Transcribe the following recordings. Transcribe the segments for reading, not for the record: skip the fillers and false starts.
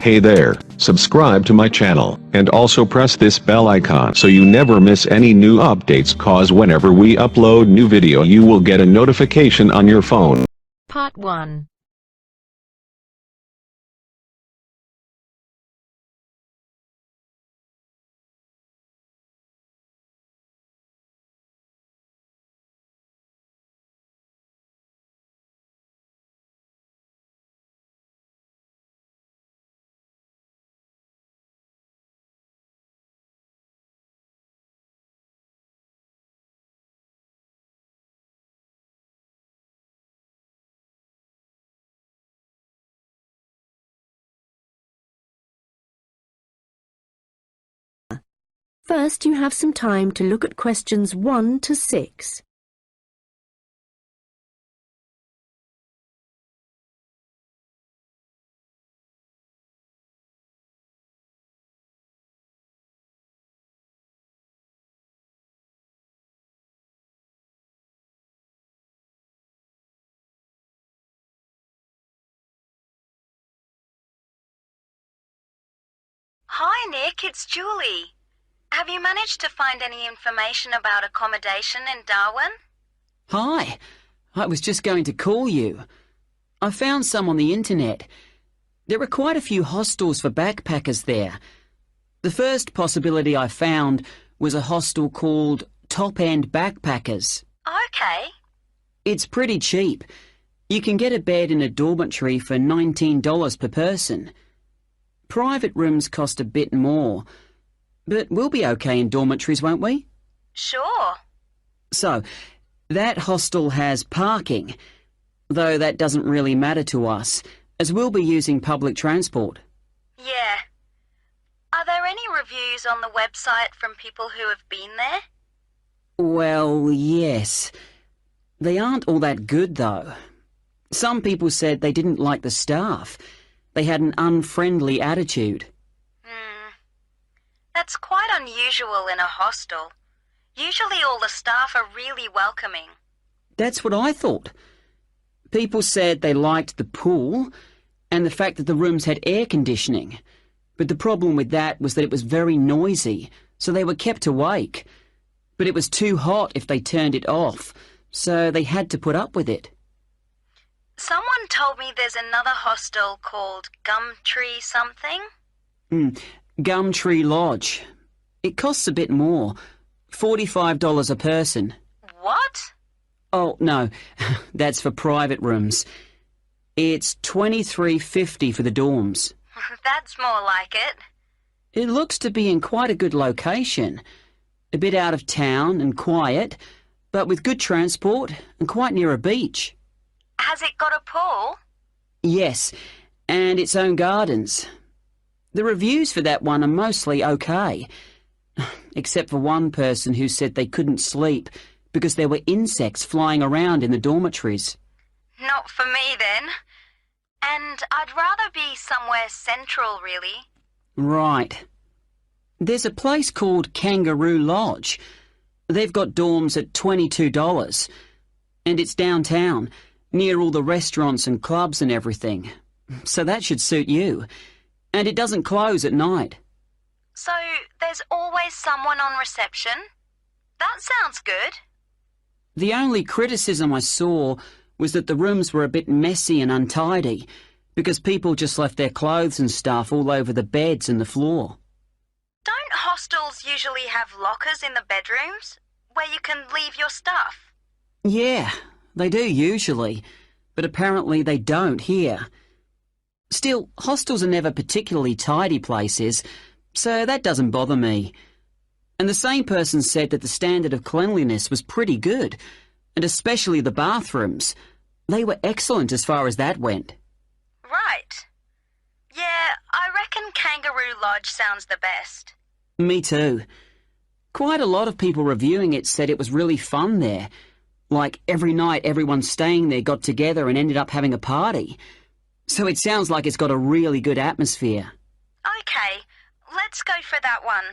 Hey there, subscribe to my channel, and also press this bell icon so you never miss any new updates, cause whenever we upload new video you will get a notification on your phone. Part 1. First, you have some time to look at questions 1 to 6. Hi Nick, it's Julie. Have you managed to find any information about accommodation in Darwin? Hi, I was just going to call you. I found some on the internet. There are quite a few hostels for backpackers there. The first possibility I found was a hostel called Top End Backpackers. Okay. It's pretty cheap. You can get a bed in a dormitory for $19 per person. Private rooms cost a bit more, but we'll be okay in dormitories, won't we? Sure. So, that hostel has parking, though that doesn't really matter to us, as we'll be using public transport. Yeah. Are there any reviews on the website from people who have been there? Well, yes. They aren't all that good, though. Some people said they didn't like the staff. They had an unfriendly attitude. That's quite unusual in a hostel. Usually all the staff are really welcoming. That's what I thought. People said they liked the pool and the fact that the rooms had air conditioning. But the problem with that was that it was very noisy, so they were kept awake. But it was too hot if they turned it off, so they had to put up with it. Someone told me there's another hostel called Gumtree something. Gumtree Lodge. It costs a bit more, $45 a person. What? Oh, no, that's for private rooms. It's $23.50 for the dorms. That's more like it. It looks to be in quite a good location. A bit out of town and quiet, but with good transport and quite near a beach. Has it got a pool? Yes, and its own gardens. The reviews for that one are mostly okay, except for one person who said they couldn't sleep because there were insects flying around in the dormitories. Not for me then. And I'd rather be somewhere central, really. Right. There's a place called Kangaroo Lodge. They've got dorms at $22, and it's downtown, near all the restaurants and clubs and everything. So that should suit you. And it doesn't close at night. So there's always someone on reception? That sounds good. The only criticism I saw was that the rooms were a bit messy and untidy, because people just left their clothes and stuff all over the beds and the floor. Don't hostels usually have lockers in the bedrooms, where you can leave your stuff? Yeah, they do usually, but apparently they don't here. Still, hostels are never particularly tidy places, so that doesn't bother me. And the same person said that the standard of cleanliness was pretty good, and especially the bathrooms. They were excellent as far as that went. Right. Yeah, I reckon Kangaroo Lodge sounds the best. Me too. Quite a lot of people reviewing it said it was really fun there. Like every night everyone staying there got together and ended up having a party. So it sounds like it's got a really good atmosphere. Okay, let's go for that one.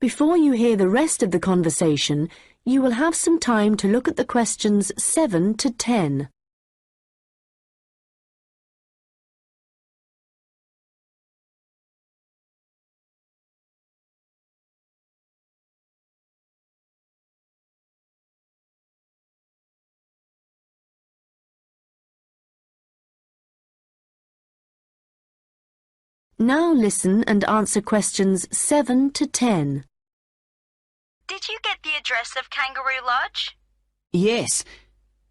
Before you hear the rest of the conversation, you will have some time to look at the questions 7 to 10. Now listen and answer questions 7 to 10. Did you get the address of Kangaroo Lodge? Yes,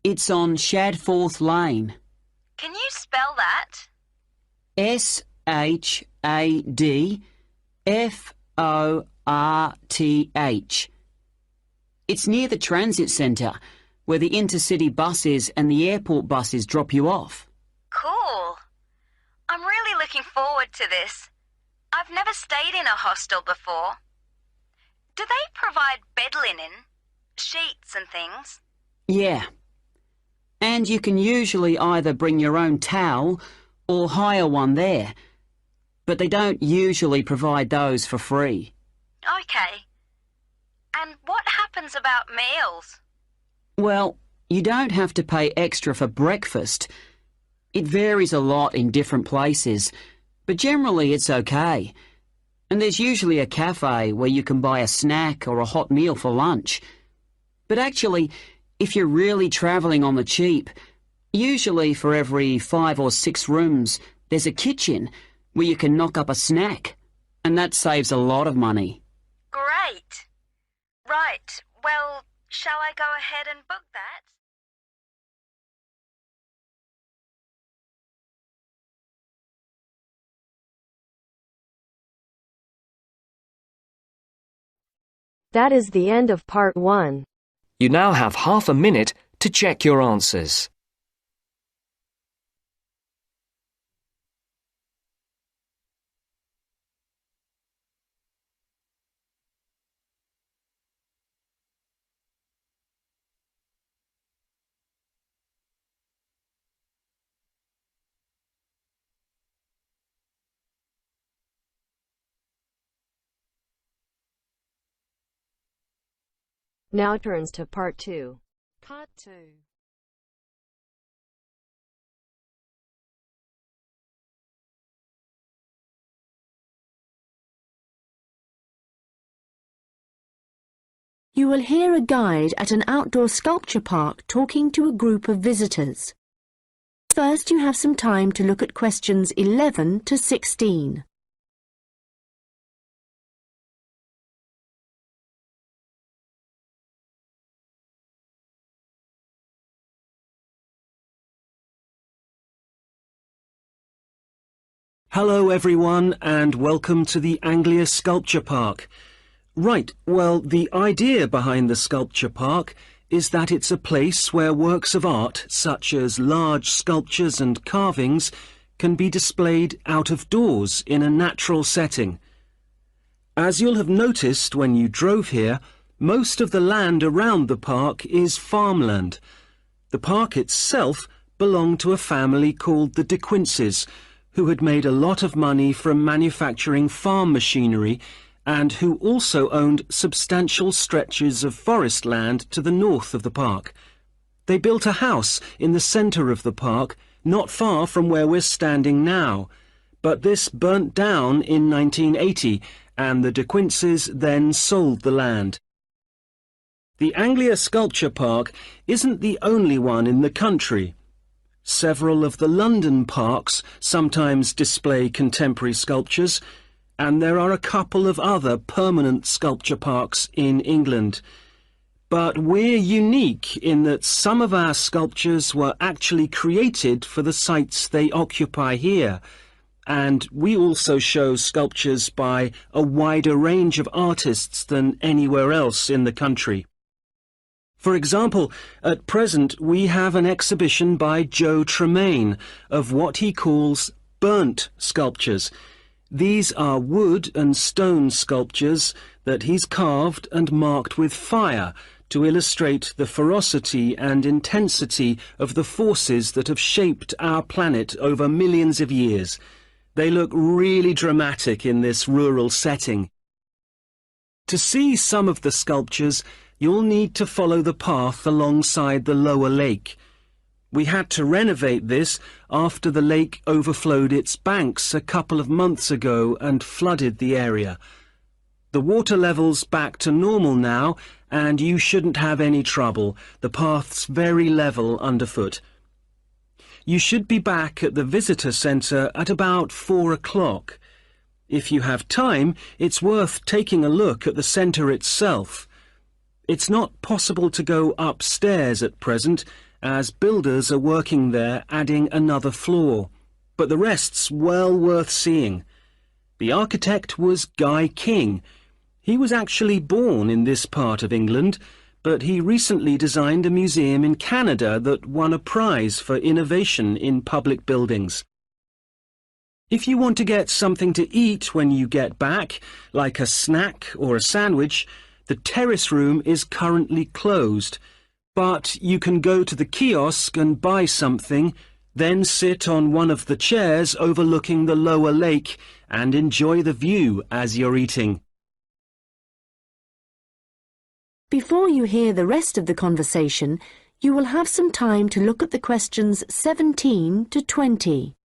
it's on Shadforth Lane. Can you spell that? SHADFORTH. It's near the transit centre, where the intercity buses and the airport buses drop you off. Cool. I'm really looking forward to this. I've never stayed in a hostel before. Do they provide bed linen, sheets and things? Yeah. And you can usually either bring your own towel or hire one there, but they don't usually provide those for free. Okay. And what happens about meals? Well, you don't have to pay extra for breakfast. It varies a lot in different places, but generally it's okay. And there's usually a cafe where you can buy a snack or a hot meal for lunch. But actually, if you're really travelling on the cheap, usually for every 5 or 6 rooms, there's a kitchen where you can knock up a snack, and that saves a lot of money. Great. Right, well, shall I go ahead and book that? That is the end of part 1. You now have half a minute to check your answers. Now turns to part 2. Part 2. You will hear a guide at an outdoor sculpture park talking to a group of visitors. First, you have some time to look at questions 11 to 16. Hello everyone and welcome to the Anglia Sculpture Park. Right, well, the idea behind the sculpture park is that it's a place where works of art, such as large sculptures and carvings, can be displayed out of doors in a natural setting. As you'll have noticed when you drove here, most of the land around the park is farmland. The park itself belonged to a family called the De Quinces, who had made a lot of money from manufacturing farm machinery and who also owned substantial stretches of forest land to the north of the park. They built a house in the centre of the park, not far from where we're standing now, but this burnt down in 1980 and the De Quinces then sold the land. The Anglia Sculpture Park isn't the only one in the country. Several of the London parks sometimes display contemporary sculptures, and there are a couple of other permanent sculpture parks in England. But we're unique in that some of our sculptures were actually created for the sites they occupy here, and we also show sculptures by a wider range of artists than anywhere else in the country. For example, at present we have an exhibition by Joe Tremaine of what he calls burnt sculptures. These are wood and stone sculptures that he's carved and marked with fire to illustrate the ferocity and intensity of the forces that have shaped our planet over millions of years. They look really dramatic in this rural setting. To see some of the sculptures, you'll need to follow the path alongside the lower lake. We had to renovate this after the lake overflowed its banks a couple of months ago and flooded the area. The water level's back to normal now, and you shouldn't have any trouble. The path's very level underfoot. You should be back at the visitor centre at about 4 o'clock. If you have time, it's worth taking a look at the centre itself. It's not possible to go upstairs at present, as builders are working there adding another floor, but the rest's well worth seeing. The architect was Guy King. He was actually born in this part of England, but he recently designed a museum in Canada that won a prize for innovation in public buildings. If you want to get something to eat when you get back, like a snack or a sandwich, the terrace room is currently closed, but you can go to the kiosk and buy something, then sit on one of the chairs overlooking the lower lake and enjoy the view as you're eating. Before you hear the rest of the conversation, you will have some time to look at the questions 17 to 20.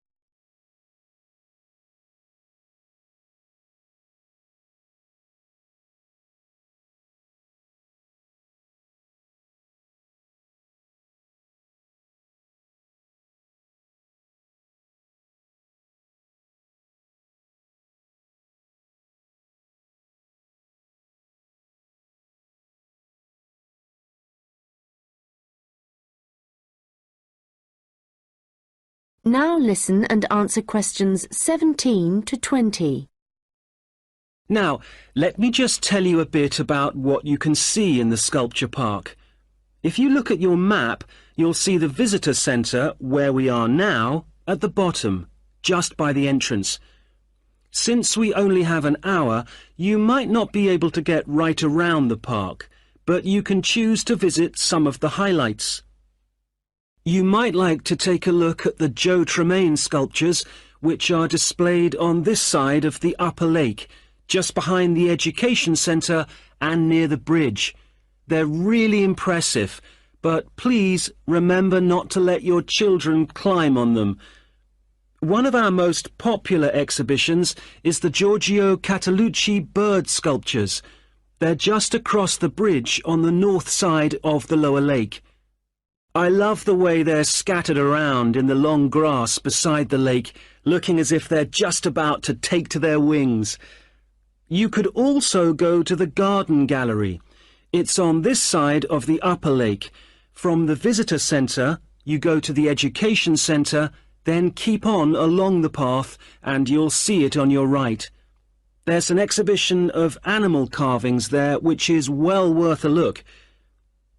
Now listen and answer questions 17 to 20. Now, let me just tell you a bit about what you can see in the sculpture park. If you look at your map, you'll see the visitor centre, where we are now, at the bottom, just by the entrance. Since we only have an hour, you might not be able to get right around the park, but you can choose to visit some of the highlights. You might like to take a look at the Joe Tremaine sculptures, which are displayed on this side of the upper lake, just behind the education centre and near the bridge. They're really impressive, but please remember not to let your children climb on them. One of our most popular exhibitions is the Giorgio Catalucci bird sculptures. They're just across the bridge on the north side of the lower lake. I love the way they're scattered around in the long grass beside the lake, looking as if they're just about to take to their wings. You could also go to the garden gallery. It's on this side of the upper lake. From the visitor centre, you go to the education centre, then keep on along the path and you'll see it on your right. There's an exhibition of animal carvings there which is well worth a look.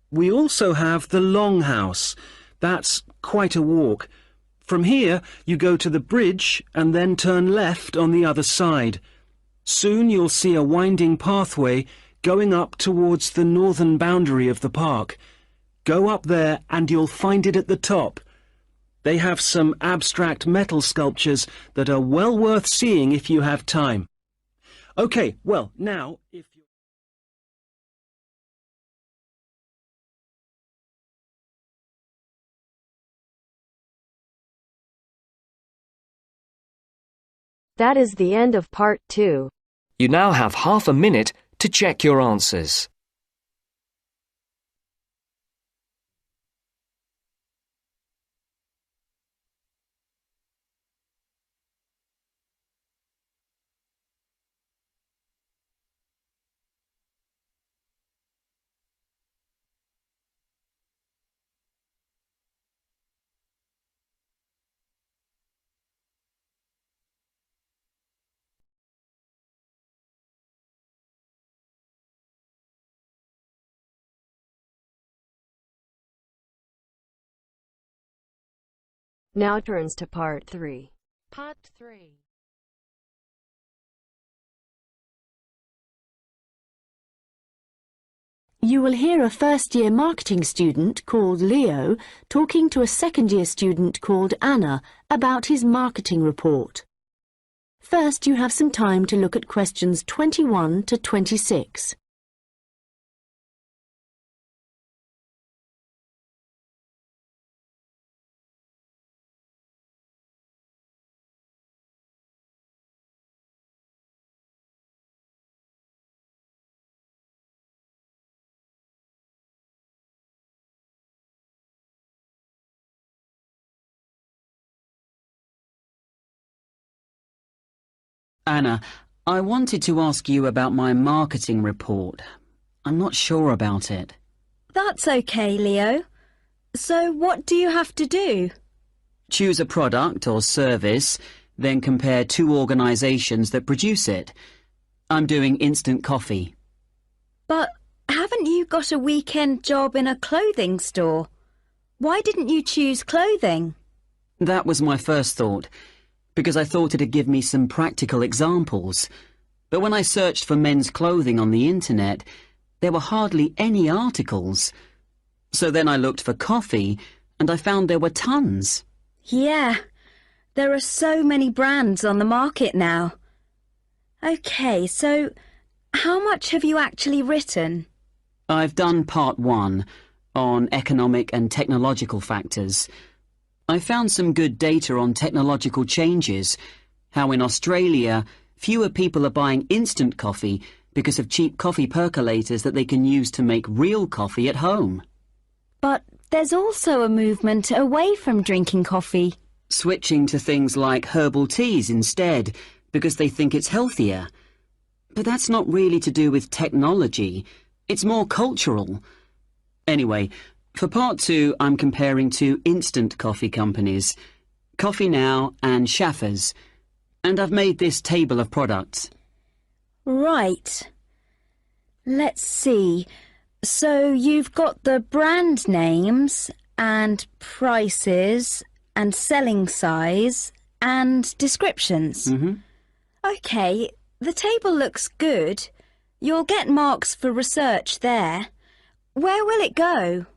We also have the Longhouse. That's quite a walk. From here, you go to the bridge and then turn left on the other side. Soon you'll see a winding pathway going up towards the northern boundary of the park. Go up there and you'll find it at the top. They have some abstract metal sculptures that are well worth seeing if you have time. OK, well, now, if you... That is the end of part 2. You now have half a minute to check your answers. Now turns to part 3. Part 3. You will hear a first-year marketing student called Leo talking to a second-year student called Anna about his marketing report. First, you have some time to look at questions 21 to 26. Anna, I wanted to ask you about my marketing report. I'm not sure about it. That's okay, Leo. So what do you have to do? Choose a product or service, then compare two organisations that produce it. I'm doing instant coffee. But haven't you got a weekend job in a clothing store? Why didn't you choose clothing? That was my first thought, because I thought it'd give me some practical examples. But when I searched for men's clothing on the internet, there were hardly any articles. So then I looked for coffee, and I found there were tons. Yeah, there are so many brands on the market now. OK, so how much have you actually written? I've done part 1 on economic and technological factors. I found some good data on technological changes, how in Australia fewer people are buying instant coffee because of cheap coffee percolators that they can use to make real coffee at home. But there's also a movement away from drinking coffee. Switching to things like herbal teas instead, because they think it's healthier. But that's not really to do with technology. It's more cultural. Anyway, for part 2, I'm comparing two instant coffee companies, Coffee Now and Schaffers, and I've made this table of products. Right. Let's see. So you've got the brand names and prices and selling size and descriptions. OK, the table looks good. You'll get marks for research there. Where will it go?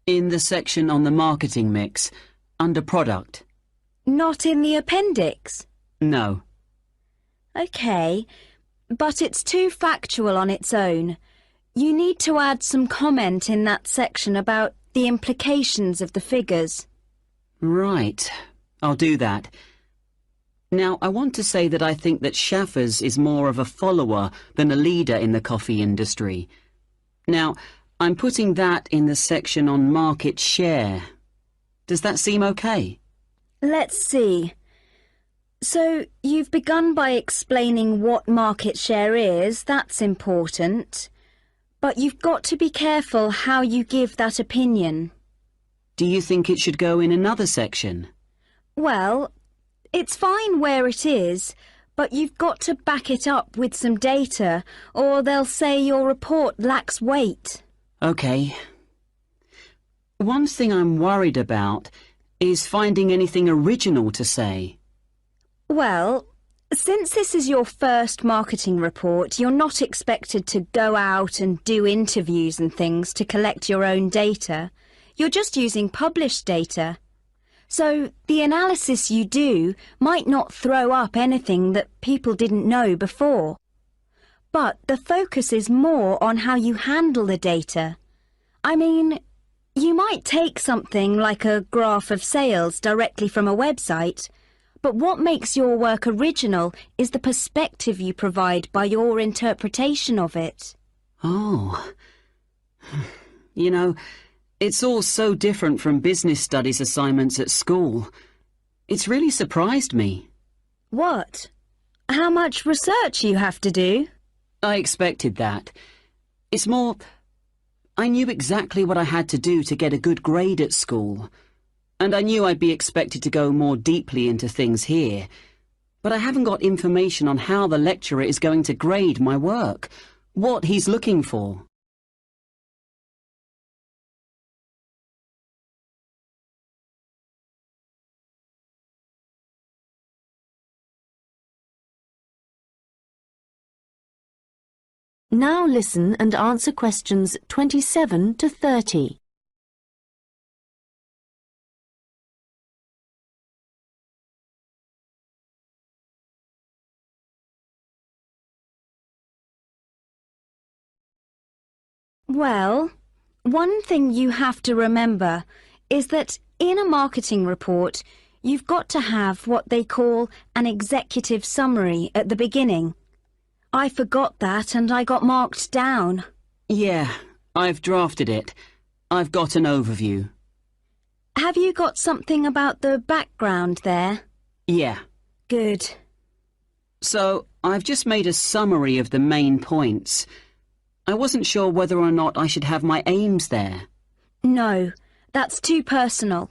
In the section on the marketing mix, under product. Not in the appendix? No. OK, but it's too factual on its own. You need to add some comment in that section about the implications of the figures. Right, I'll do that. Now, I want to say that I think that Schaffers is more of a follower than a leader in the coffee industry. Now, I'm putting that in the section on market share. Does that seem okay? Let's see. So, you've begun by explaining what market share is, that's important. But you've got to be careful how you give that opinion. Do you think it should go in another section? Well, it's fine where it is, but you've got to back it up with some data, or they'll say your report lacks weight. OK. One thing I'm worried about is finding anything original to say. Well, since this is your first marketing report, you're not expected to go out and do interviews and things to collect your own data. You're just using published data. So the analysis you do might not throw up anything that people didn't know before. But the focus is more on how you handle the data. I mean, you might take something like a graph of sales directly from a website, but what makes your work original is the perspective you provide by your interpretation of it. Oh. You know, it's all so different from business studies assignments at school. It's really surprised me. What? How much research you have to do? I expected that. It's more, I knew exactly what I had to do to get a good grade at school. And I knew I'd be expected to go more deeply into things here. But I haven't got information on how the lecturer is going to grade my work, what he's looking for. Now listen and answer questions 27 to 30. Well, one thing you have to remember is that in a marketing report, you've got to have what they call an executive summary at the beginning. I forgot that and I got marked down. Yeah, I've drafted it. I've got an overview. Have you got something about the background there? Yeah. Good. So, I've just made a summary of the main points. I wasn't sure whether or not I should have my aims there. No, that's too personal.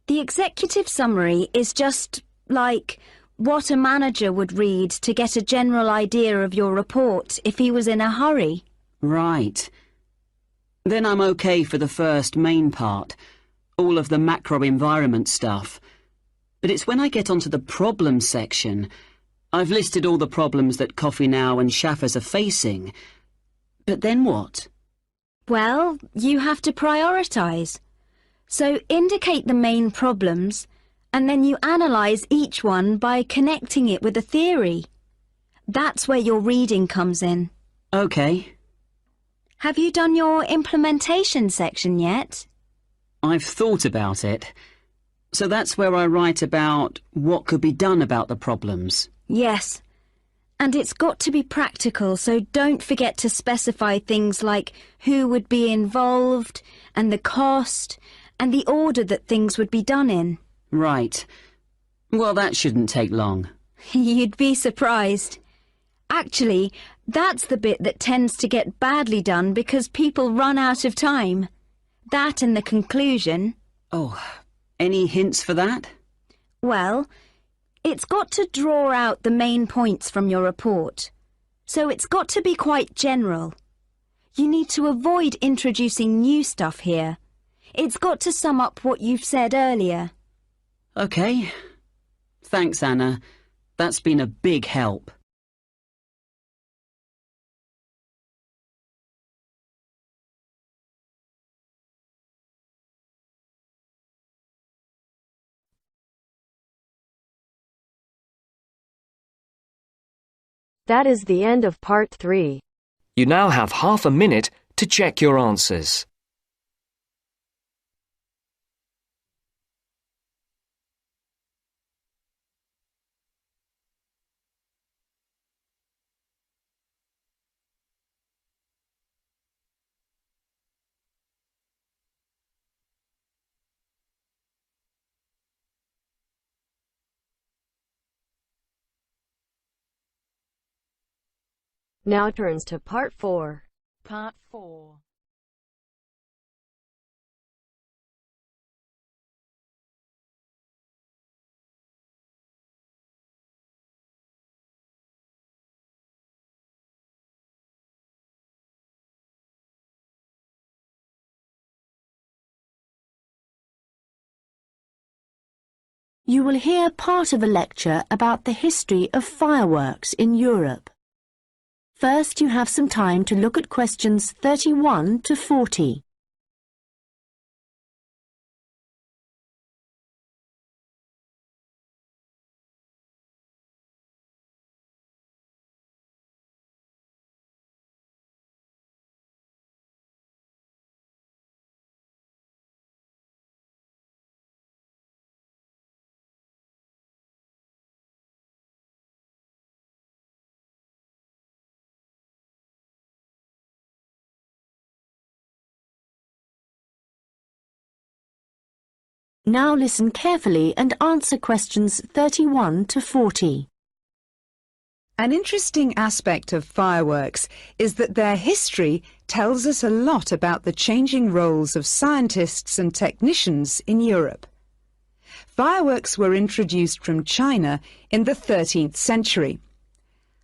The executive summary is just, like, what a manager would read to get a general idea of your report if he was in a hurry. Right. Then I'm okay for the first main part, all of the macro environment stuff. But it's when I get onto the problems section. I've listed all the problems that Coffee Now and Shaffers are facing. But then what? Well, you have to prioritise. So indicate the main problems, and then you analyse each one by connecting it with a theory. That's where your reading comes in. Okay. Have you done your implementation section yet? I've thought about it. So that's where I write about what could be done about the problems. Yes. And it's got to be practical, so don't forget to specify things like who would be involved, and the cost, and the order that things would be done in. Right. Well, that shouldn't take long. You'd be surprised. Actually, that's the bit that tends to get badly done because people run out of time. That and the conclusion. Oh, any hints for that? Well, it's got to draw out the main points from your report. So it's got to be quite general. You need to avoid introducing new stuff here. It's got to sum up what you've said earlier. Okay. Thanks, Anna. That's been a big help. That is the end of part 3. You now have half a minute to check your answers. Now turns to part 4. Part 4. You will hear part of a lecture about the history of fireworks in Europe. First, you have some time to look at questions 31 to 40. Now listen carefully and answer questions 31 to 40. An interesting aspect of fireworks is that their history tells us a lot about the changing roles of scientists and technicians in Europe. Fireworks were introduced from China in the 13th century.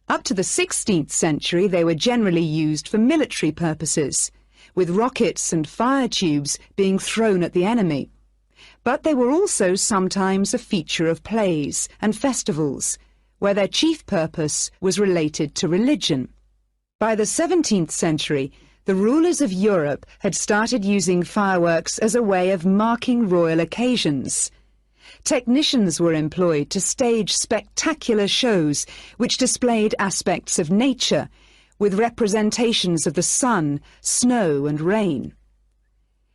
Up to the 16th century, they were generally used for military purposes, with rockets and fire tubes being thrown at the enemy. But they were also sometimes a feature of plays and festivals, where their chief purpose was related to religion. By the 17th century, the rulers of Europe had started using fireworks as a way of marking royal occasions. Technicians were employed to stage spectacular shows which displayed aspects of nature, with representations of the sun, snow and rain.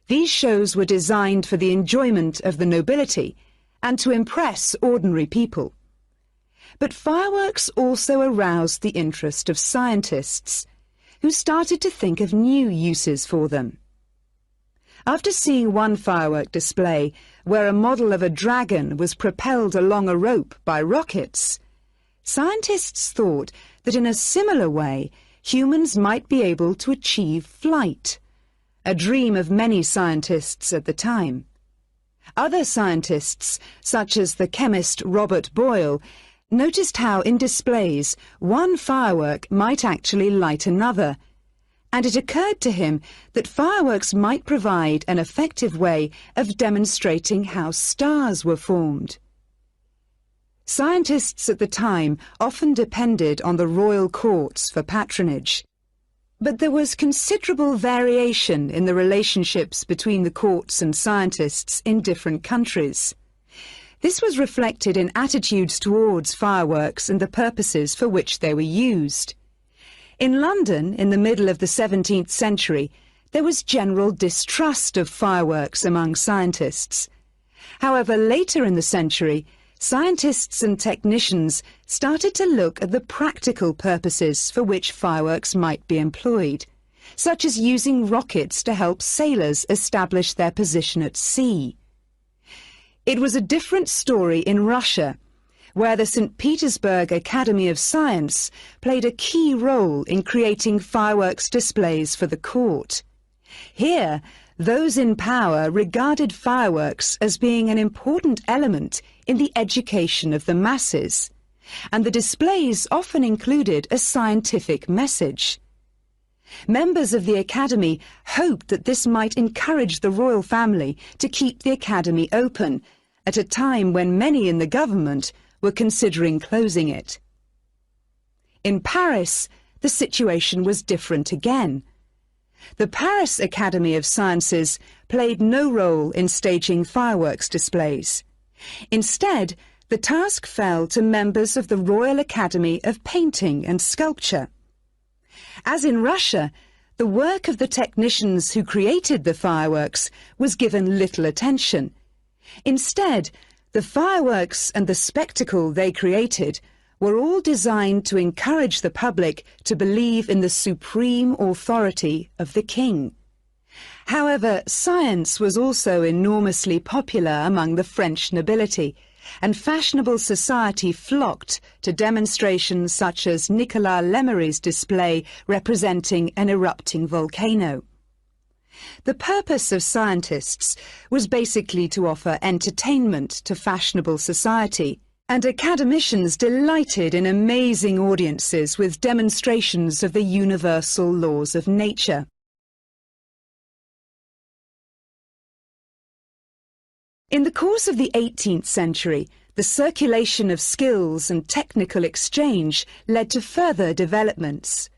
These shows were designed for the enjoyment of the nobility and to impress ordinary people. But fireworks also aroused the interest of scientists, who started to think of new uses for them. After seeing one firework display where a model of a dragon was propelled along a rope by rockets, scientists thought that in a similar way, humans might be able to achieve flight, a dream of many scientists at the time. Other scientists, such as the chemist Robert Boyle, noticed how in displays one firework might actually light another, and it occurred to him that fireworks might provide an effective way of demonstrating how stars were formed. Scientists at the time often depended on the royal courts for patronage. But there was considerable variation in the relationships between the courts and scientists in different countries. This was reflected in attitudes towards fireworks and the purposes for which they were used. In London, in the middle of the 17th century, there was general distrust of fireworks among scientists. However, later in the century, scientists and technicians started to look at the practical purposes for which fireworks might be employed, such as using rockets to help sailors establish their position at sea. It was a different story in Russia, where the St. Petersburg Academy of Science played a key role in creating fireworks displays for the court. Here, those in power regarded fireworks as being an important element in the education of the masses, and the displays often included a scientific message. Members of the Academy hoped that this might encourage the royal family to keep the Academy open at a time when many in the government were considering closing it. In Paris, the situation was different again. The Paris Academy of Sciences played no role in staging fireworks displays. Instead, the task fell to members of the Royal Academy of Painting and Sculpture. As in Russia, the work of the technicians who created the fireworks was given little attention. Instead, the fireworks and the spectacle they created were all designed to encourage the public to believe in the supreme authority of the king. However, science was also enormously popular among the French nobility, and fashionable society flocked to demonstrations such as Nicolas Lemery's display representing an erupting volcano. The purpose of scientists was basically to offer entertainment to fashionable society, and academicians delighted in amazing audiences with demonstrations of the universal laws of nature. In the course of the 18th century, the circulation of skills and technical exchange led to further developments.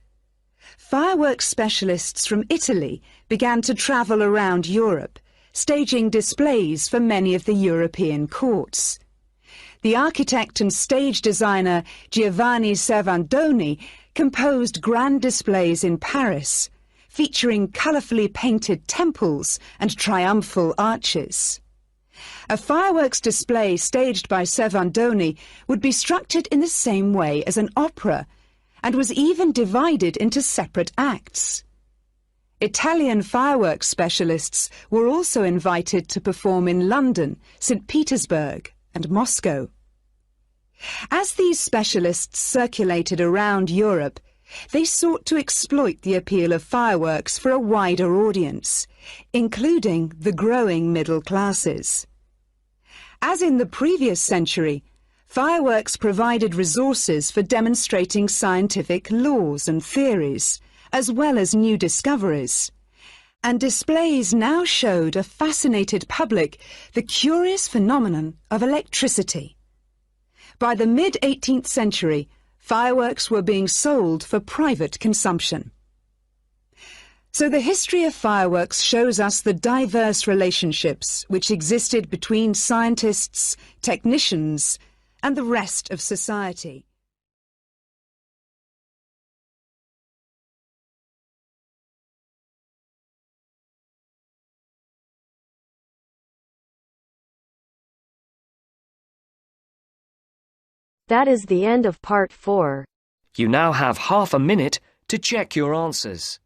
Fireworks specialists from Italy began to travel around Europe, staging displays for many of the European courts. The architect and stage designer Giovanni Servandoni composed grand displays in Paris, featuring colourfully painted temples and triumphal arches. A fireworks display staged by Servandoni would be structured in the same way as an opera, and was even divided into separate acts. Italian fireworks specialists were also invited to perform in London, St. Petersburg, and Moscow. As these specialists circulated around Europe, they sought to exploit the appeal of fireworks for a wider audience, including the growing middle classes. As in the previous century, fireworks provided resources for demonstrating scientific laws and theories, as well as new discoveries, and displays now showed a fascinated public the curious phenomenon of electricity. By the mid-18th century, fireworks were being sold for private consumption. So the history of fireworks shows us the diverse relationships which existed between scientists, technicians, and the rest of society. That is the end of part 4. You now have half a minute to check your answers.